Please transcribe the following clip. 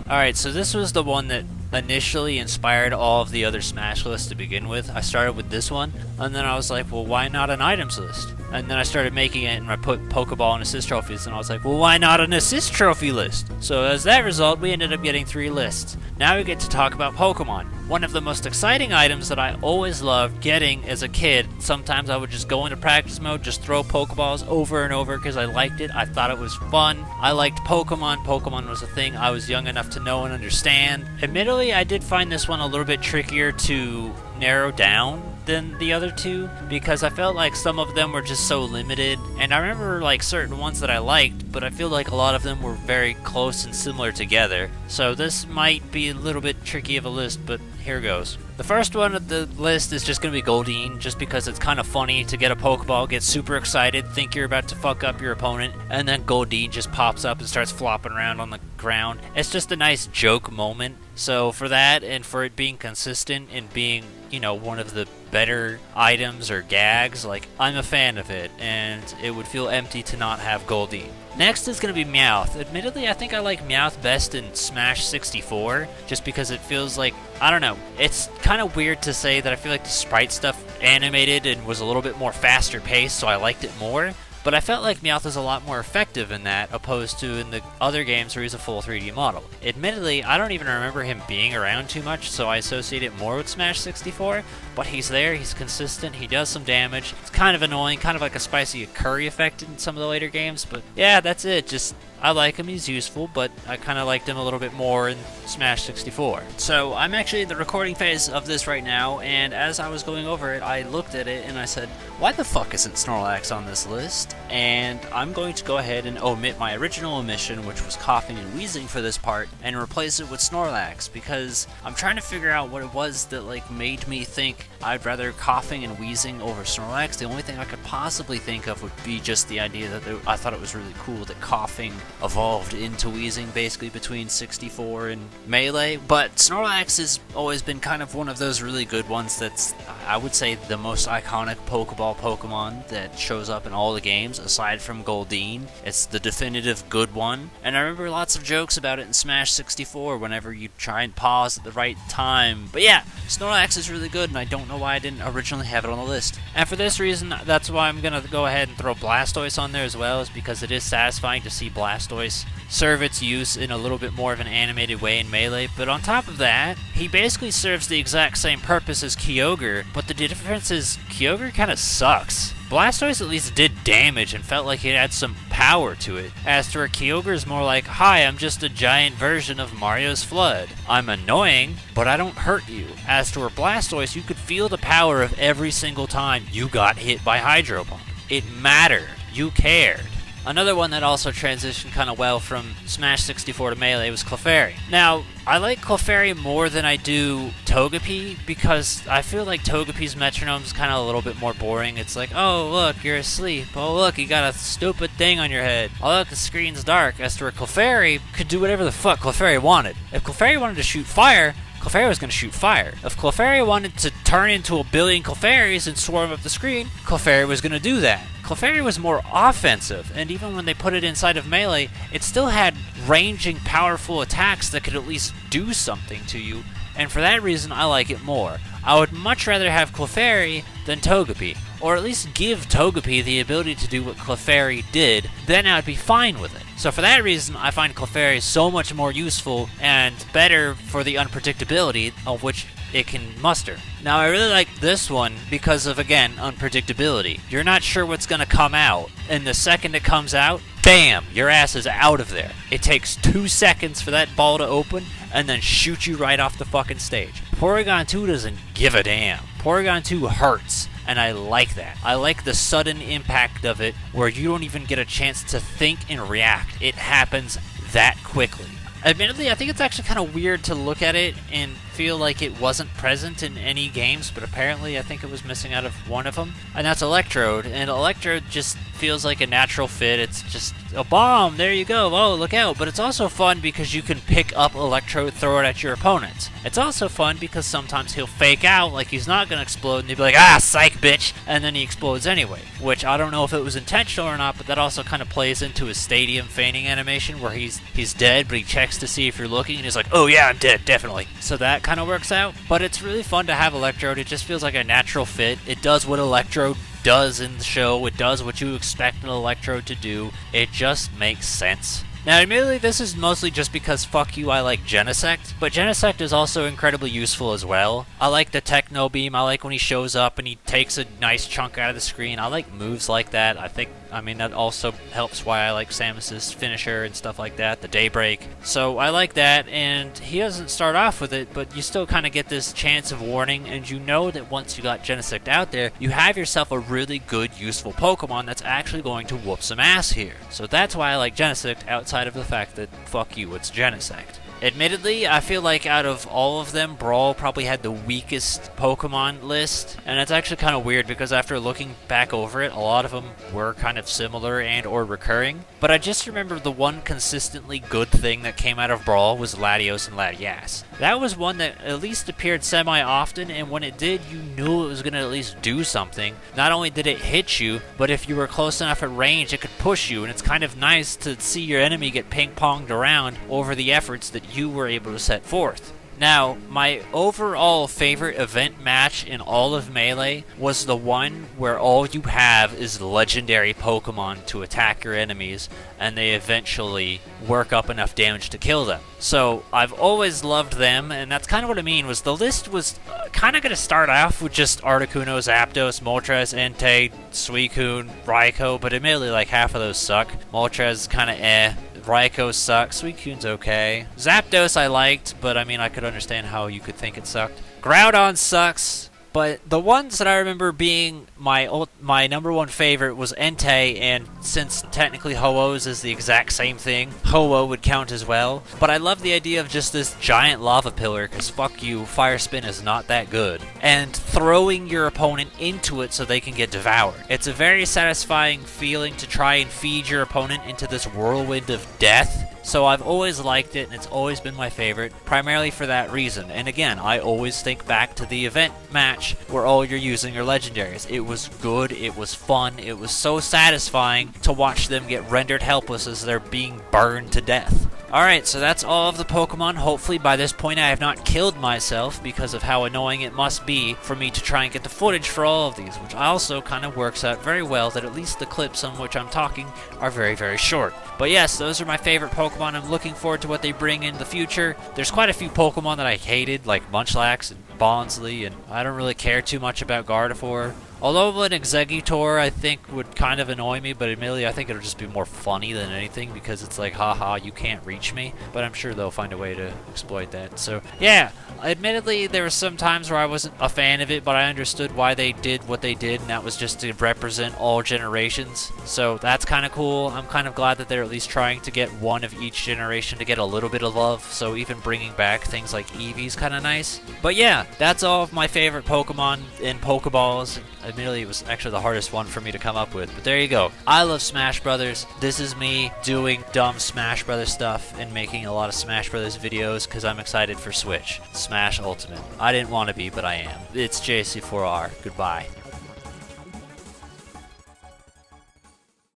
Alright, so this was the one that initially inspired all of the other Smash lists to begin with. I started with this one, and then I was like, well, why not an items list? And then I started making it, and I put Pokeball and assist trophies, and I was like, well, why not an assist trophy list? So as that result, we ended up getting 3 lists. Now we get to talk about Pokemon. One of the most exciting items that I always loved getting as a kid. Sometimes I would just go into practice mode, just throw Pokeballs over and over because I liked it. I thought it was fun. I liked Pokemon. Pokemon was a thing I was young enough to know and understand. Admittedly, I did find this one a little bit trickier to narrow down than the other two because I felt like some of them were just so limited, and I remember like certain ones that I liked, but I feel like a lot of them were very close and similar together. So this might be a little bit tricky of a list, but here goes. The first one of the list is just going to be Goldeen, just because it's kind of funny to get a Pokeball, get super excited, think you're about to fuck up your opponent, and then Goldeen just pops up and starts flopping around on the ground. It's just a nice joke moment. So for that, and for it being consistent and being, you know, one of the better items or gags, like, I'm a fan of it, and it would feel empty to not have Goldeen. Next is going to be Meowth. Admittedly, I think I like Meowth best in Smash 64, just because it feels like, I don't know, it's kind of weird to say that I feel like the sprite stuff animated and was a little bit more faster paced, so I liked it more. But I felt like Meowth is a lot more effective in that, opposed to in the other games where he's a full 3D model. Admittedly, I don't even remember him being around too much, so I associate it more with Smash 64, but he's there, he's consistent, he does some damage. It's kind of annoying, kind of like a spicy curry effect in some of the later games, but yeah, that's it. Just, I like him, he's useful, but I kind of liked him a little bit more in Smash 64. So I'm actually in the recording phase of this right now, and as I was going over it, I looked at it and I said, why the fuck isn't Snorlax on this list? And I'm going to go ahead and omit my original omission, which was coughing and wheezing for this part, and replace it with Snorlax, because I'm trying to figure out what it was that like made me think I'd rather coughing and wheezing over Snorlax. The only thing I could possibly think of would be just the idea that I thought it was really cool that coughing evolved into wheezing basically between 64 and Melee, but Snorlax has always been kind of one of those really good ones that's, I would say, the most iconic Pokeball Pokemon that shows up in all the games, aside from Goldeen. It's the definitive good one, and I remember lots of jokes about it in Smash 64 whenever you try and pause at the right time. But yeah, Snorlax is really good, and I don't know why I didn't originally have it on the list. And for this reason, that's why I'm going to go ahead and throw Blastoise on there as well, is because it is satisfying to see Blastoise serve its use in a little bit more of an animated way in Melee. But on top of that, he basically serves the exact same purpose as Kyogre, but the difference is Kyogre kind of sucks. Blastoise at least did damage and felt like it had some power to it, as to where Kyogre is more like, hi, I'm just a giant version of Mario's Flood. I'm annoying, but I don't hurt you. As to where Blastoise, you could feel the power of every single time you got hit by Hydro Pump. It mattered. You cared. Another one that also transitioned kind of well from Smash 64 to Melee was Clefairy. Now, I like Clefairy more than I do Togepi, because I feel like Togepi's metronome is kind of a little bit more boring. It's like, oh look, you're asleep. Oh look, you got a stupid thing on your head. Oh look, the screen's dark. As to where Clefairy could do whatever the fuck Clefairy wanted. If Clefairy wanted to shoot fire, Clefairy was going to shoot fire. If Clefairy wanted to turn into a billion Clefairies and swarm up the screen, Clefairy was going to do that. Clefairy was more offensive, and even when they put it inside of Melee, it still had ranging, powerful attacks that could at least do something to you, and for that reason, I like it more. I would much rather have Clefairy than Togepi, or at least give Togepi the ability to do what Clefairy did, then I'd be fine with it. So for that reason, I find Clefairy so much more useful and better for the unpredictability of which it can muster. Now, I really like this one because of, again, unpredictability. You're not sure what's going to come out, and the second it comes out, bam, your ass is out of there. It takes 2 seconds for that ball to open, and then shoot you right off the fucking stage. Porygon 2 doesn't give a damn. Porygon 2 hurts, and I like that. I like the sudden impact of it, where you don't even get a chance to think and react. It happens that quickly. Admittedly, I think it's actually kind of weird to look at it and feel like it wasn't present in any games, but apparently I think it was missing out of one of them, and that's Electrode. And Electrode just feels like a natural fit. It's just a bomb, there you go, oh look out. But it's also fun because you can pick up Electrode, throw it at your opponents. It's also fun because sometimes he'll fake out like he's not going to explode, and he'll be like, ah, psych bitch, and then he explodes anyway, which I don't know if it was intentional or not, but that also kind of plays into his stadium feigning animation where he's dead, but he checks to see if you're looking, and he's like, oh yeah, I'm dead, definitely. So that kind of works out. But it's really fun to have Electrode. It just feels like a natural fit. It does what Electrode does in the show. It does what you expect an Electrode to do. It just makes sense. Now, admittedly, this is mostly just because, fuck you, I like Genesect, but Genesect is also incredibly useful as well. I like the Techno Beam. I like when he shows up and he takes a nice chunk out of the screen. I like moves like that. I mean, that also helps why I like Samus's finisher and stuff like that, the Daybreak. So I like that, and he doesn't start off with it, but you still kind of get this chance of warning, and you know that once you got Genesect out there, you have yourself a really good, useful Pokemon that's actually going to whoop some ass here. So that's why I like Genesect, outside of the fact that, fuck you, it's Genesect. Admittedly, I feel like out of all of them, Brawl probably had the weakest Pokemon list, and it's actually kind of weird because after looking back over it, a lot of them were kind of similar and or recurring, but I just remember the one consistently good thing that came out of Brawl was Latios and Latias. That was one that at least appeared semi-often, and when it did, you knew it was going to at least do something. Not only did it hit you, but if you were close enough at range, it could push you, and it's kind of nice to see your enemy get ping-ponged around over the efforts that you were able to set forth. Now, my overall favorite event match in all of Melee was the one where all you have is legendary Pokemon to attack your enemies, and they eventually work up enough damage to kill them. So, I've always loved them, and that's kind of what I mean, was the list was kind of going to start off with just Articuno, Zapdos, Moltres, Entei, Suicune, Raikou, but admittedly, like, half of those suck. Moltres is kind of eh. Raikou sucks. Suicune's okay. Zapdos I liked, but I mean, I could understand how you could think it sucked. Groudon sucks, but the ones that I remember being my number one favorite was Entei, and since technically Ho-Oh's is the exact same thing, Ho-Oh would count as well. But I love the idea of just this giant lava pillar, because fuck you, Fire Spin is not that good. And throwing your opponent into it so they can get devoured. It's a very satisfying feeling to try and feed your opponent into this whirlwind of death. So I've always liked it, and it's always been my favorite, primarily for that reason. And again, I always think back to the event match where all you're using are legendaries. It was good, it was fun, it was so satisfying to watch them get rendered helpless as they're being burned to death. Alright, so that's all of the Pokemon. Hopefully by this point I have not killed myself because of how annoying it must be for me to try and get the footage for all of these, which also kind of works out very well that at least the clips on which I'm talking are very, very short. But yes, those are my favorite Pokemon. I'm looking forward to what they bring in the future. There's quite a few Pokemon that I hated, like Munchlax and Bonsly, and I don't really care too much about Gardevoir. Although an Exeggutor I think would kind of annoy me, but admittedly I think it'll just be more funny than anything because it's like, haha, you can't reach me. But I'm sure they'll find a way to exploit that. So yeah, admittedly there were some times where I wasn't a fan of it, but I understood why they did what they did, and that was just to represent all generations. So that's kind of cool. I'm kind of glad that they're at least trying to get one of each generation to get a little bit of love. So even bringing back things like Eevee's kind of nice. But yeah, that's all of my favorite Pokemon in Pokeballs. Admittedly, it was actually the hardest one for me to come up with, but there you go. I love Smash Brothers. This is me doing dumb Smash Brothers stuff and making a lot of Smash Brothers videos because I'm excited for Switch. Smash Ultimate. I didn't want to be, but I am. It's JC4R. Goodbye.